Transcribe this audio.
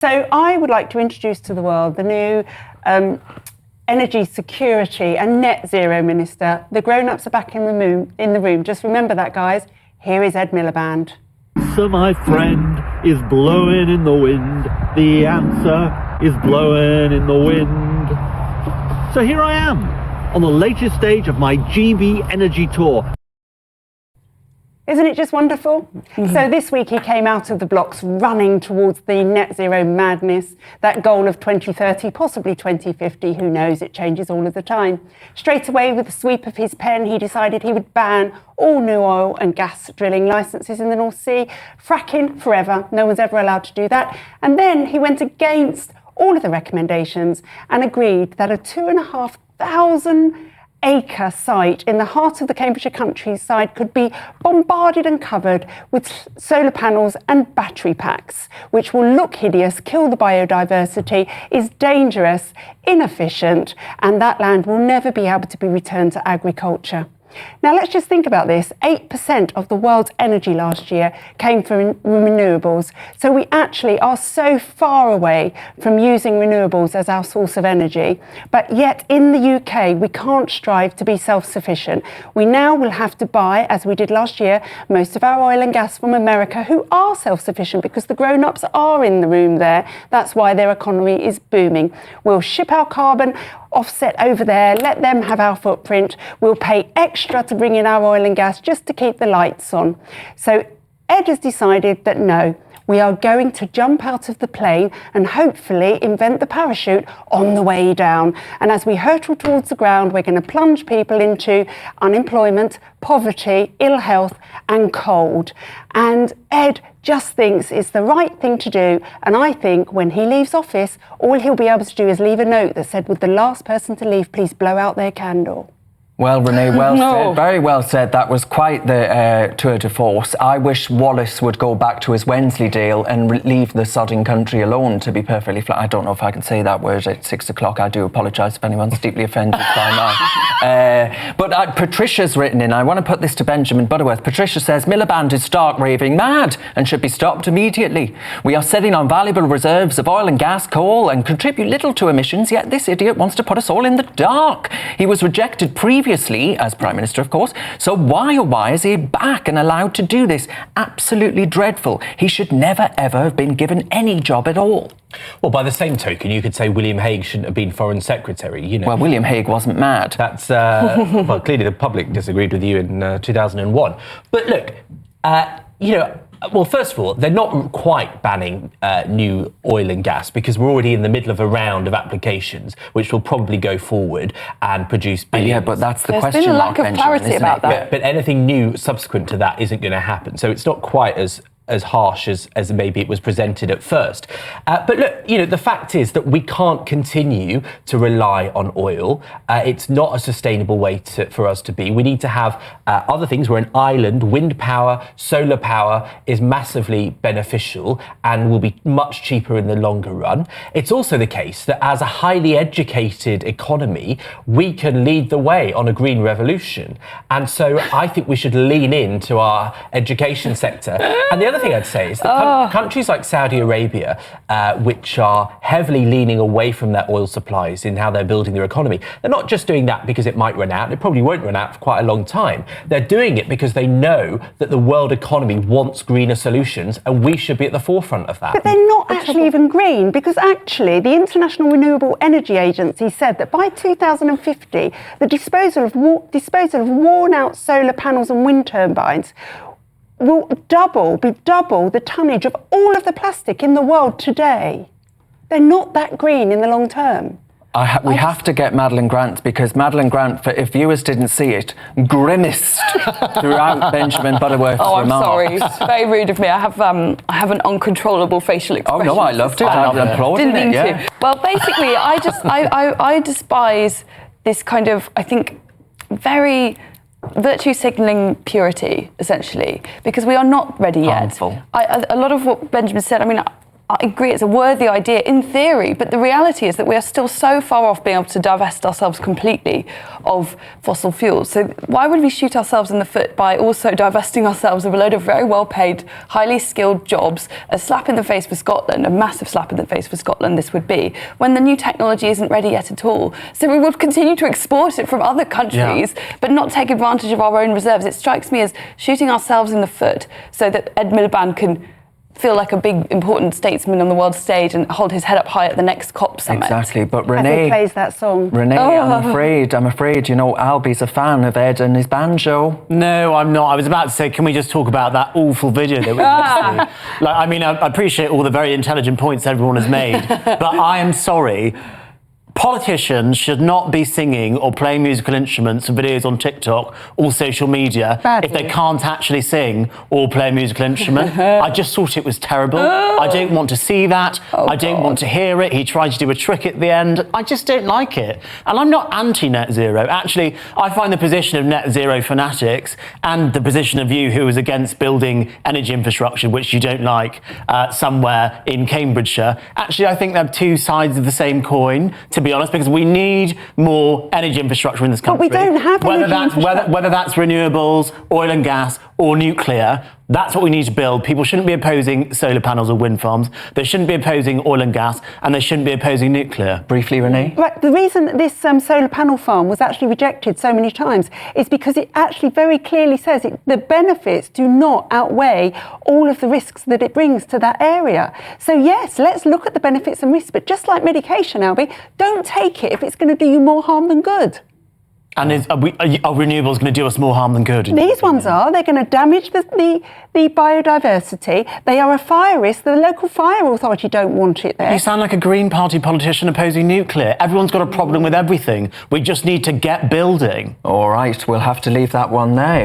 So I would like to introduce to the world the new Energy Security and Net Zero Minister. The grown-ups are back in the room. Just remember that, guys. Here is Ed Miliband. So my friend is blowing in the wind. The answer is blowing in the wind. So here I am on the latest stage of my GB Energy Tour. Isn't it just wonderful? So this week he came out of the blocks running towards the net zero madness, that goal of 2030, possibly 2050, who knows, it changes all of the time. Straight away, with the sweep of his pen, he decided he would ban all new oil and gas drilling licences in the North Sea, fracking forever, no one's ever allowed to do that. And then he went against all of the recommendations and agreed that a 2,500 acre site in the heart of the Cambridgeshire countryside could be bombarded and covered with solar panels and battery packs, which will look hideous, kill the biodiversity, is dangerous, inefficient, and that land will never be able to be returned to agriculture. Now let's just think about this. 8% of the world's energy last year came from renewables. So we actually are so far away from using renewables as our source of energy. But yet in the UK, we can't strive to be self-sufficient. We now will have to buy, as we did last year, most of our oil and gas from America, who are self-sufficient because the grown-ups are in the room there. That's why their economy is booming. We'll ship our carbon offset over there, let them have our footprint. We'll pay extra to bring in our oil and gas just to keep the lights on. So Ed has decided that no, we are going to jump out of the plane and hopefully invent the parachute on the way down. And as we hurtle towards the ground, we're going to plunge people into unemployment, poverty, ill health and cold. And Ed just thinks it's the right thing to do. And I think when he leaves office, all he'll be able to do is leave a note that said, would the last person to leave please blow out their candle? Well, Renee, well said. Very well said. That was quite the tour de force. I wish Wallace would go back to his Wensleydale and leave the sodding country alone, to be perfectly flat. I don't know if I can say that word at 6 o'clock. I do apologise if anyone's deeply offended by now. But Patricia's written in, I want to put this to Benjamin Butterworth. Patricia says, Miliband is stark raving mad and should be stopped immediately. We are sitting on valuable reserves of oil and gas, coal, and contribute little to emissions, yet this idiot wants to put us all in the dark. He was rejected previously as Prime Minister, of course. So why is he back and allowed to do this? Absolutely dreadful. He should never, ever have been given any job at all. Well, by the same token, you could say William Hague shouldn't have been Foreign Secretary. You know, well, William Hague wasn't mad. That's, well, clearly the public disagreed with you in 2001. But look, you know, well, first of all, they're not quite banning new oil and gas because we're already in the middle of a round of applications which will probably go forward and produce billions. Yeah, but that's the question. There's been a lack of clarity about that. Yeah, but anything new subsequent to that isn't going to happen. So it's not quite as harsh as maybe it was presented at first. But look, you know, the fact is that we can't continue to rely on oil. It's not a sustainable way for us to be. We need to have other things. We're an island. Wind power, solar power is massively beneficial and will be much cheaper in the longer run. It's also the case that as a highly educated economy, we can lead the way on a green revolution. And so I think we should lean into our education sector. And the other thing I'd say is that countries like Saudi Arabia, which are heavily leaning away from their oil supplies in how they're building their economy, they're not just doing that because it might run out. It probably won't run out for quite a long time. They're doing it because they know that the world economy wants greener solutions and we should be at the forefront of that. But they're not actually even green, because actually the International Renewable Energy Agency said that by 2050, the disposal of worn-out solar panels and wind turbines will be double the tonnage of all of the plastic in the world today. They're not that green in the long term. We have to get Madeline Grant, because Madeline Grant, if viewers didn't see it, grimaced throughout Benjamin Butterworth's I'm remarks. sorry. It's very rude of me. I have an uncontrollable facial expression. Oh no, I loved it. I applauded Didn't mean it. to. Well, basically, I despise this kind of, I think, very virtue signalling purity, essentially, because we are not ready yet. Harmful. A lot of what Benjamin said, I mean, I agree, it's a worthy idea in theory, but the reality is that we are still so far off being able to divest ourselves completely of fossil fuels. So why would we shoot ourselves in the foot by also divesting ourselves of a load of very well-paid, highly skilled jobs? A slap in the face for Scotland, a massive slap in the face for Scotland this would be, when the new technology isn't ready yet at all. So we would continue to export it from other countries, but not take advantage of our own reserves. It strikes me as shooting ourselves in the foot so that Ed Miliband can feel like a big, important statesman on the world stage and hold his head up high at the next COP summit. Exactly, but As Renee... he plays that song. Renee, I'm afraid, you know, Albie's a fan of Ed and his banjo. No, I'm not. I was about to say, can we just talk about that awful video that we see? Like, I mean, I appreciate all the very intelligent points everyone has made, but I am sorry. Politicians should not be singing or playing musical instruments and videos on TikTok or social media if they can't actually sing or play a musical instrument. I just thought it was terrible. I don't want to see that. I don't want to hear it. He tried to do a trick at the end. I just don't like it. And I'm not anti-net zero. Actually, I find the position of net zero fanatics and the position of you who is against building energy infrastructure, which you don't like, somewhere in Cambridgeshire, actually, I think they're two sides of the same coin, to be honest, because we need more energy infrastructure in this country. But we don't have whether that's renewables, oil and gas, or nuclear. That's what we need to build. People shouldn't be opposing solar panels or wind farms. They shouldn't be opposing oil and gas, and they shouldn't be opposing nuclear. Briefly, Renee? Right, the reason that this solar panel farm was actually rejected so many times is because it actually very clearly says the benefits do not outweigh all of the risks that it brings to that area. So yes, let's look at the benefits and risks, but just like medication, Albie, don't take it if it's going to do you more harm than good. And are renewables going to do us more harm than good? These ones are. They're going to damage the biodiversity. They are a fire risk. The local fire authority don't want it there. You sound like a Green Party politician opposing nuclear. Everyone's got a problem with everything. We just need to get building. All right, we'll have to leave that one there.